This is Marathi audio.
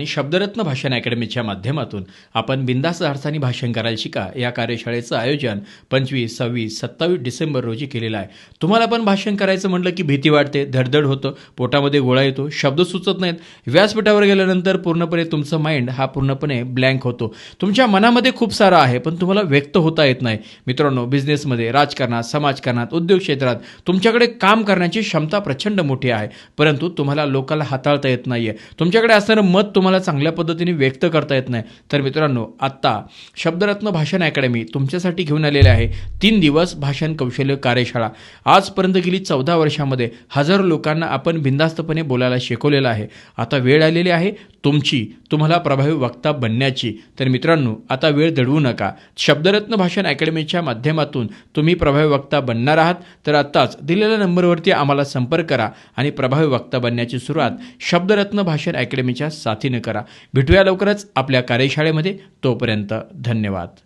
आणि शब्दरत्न भाषण अकॅडमीच्या माध्यमातून आपण बिनधास्त अर्थाने भाषण करायला शिका या कार्यशाळेचं आयोजन 25, 26, 27 डिसेंबर रोजी केलेलं आहे. तुम्हाला पण भाषण करायचं म्हटलं की भीती वाटते, धडधड होतं, पोटामध्ये गोळा येतो, शब्द सुचत नाहीत. व्यासपीठावर गेल्यानंतर पूर्णपणे तुमचं माइंड हा पूर्णपणे ब्लँक होतो. तुमच्या मनामध्ये खूप सारं आहे पण तुम्हाला व्यक्त होता येत नाही. मित्रांनो, बिझनेसमध्ये, राजकारणात, समाजकारणात, उद्योग क्षेत्रात तुमच्याकडे काम करण्याची क्षमता प्रचंड मोठी आहे, परंतु तुम्हाला लोकांना हाताळता येत नाहीये. तुमच्याकडे असणारं मत तुम्हाला चांगल्या पद्धतीने व्यक्त करता येत नाही. तर मित्रांनो, आत्ता शब्दरत्न भाषण अकॅडमी तुमच्यासाठी घेऊन आलेले आहे 3 दिवस भाषण कौशल्य कार्यशाळा. आजपर्यंत गेली 14 वर्षामध्ये हजारो लोकांना आपण बिनधास्तपणे बोलायला शिकवलेलं आहे. आता वेळ आलेली आहे तुमची, तुम्हाला प्रभावी वक्ता बनण्याची. तर मित्रांनो, आता वेळ दडवू नका. शब्दरत्न भाषण अकॅडमीच्या माध्यमातून तुम्ही प्रभावी वक्ता बनणार आहात तर आत्ताच दिलेल्या नंबरवरती आम्हाला संपर्क करा आणि प्रभावी वक्ता बनण्याची सुरुवात शब्दरत्न भाषण अकॅडमीच्या साथीने करा. भेटूया लवकरच आपल्या कार्यशाळेमध्ये. तोपर्यंत धन्यवाद.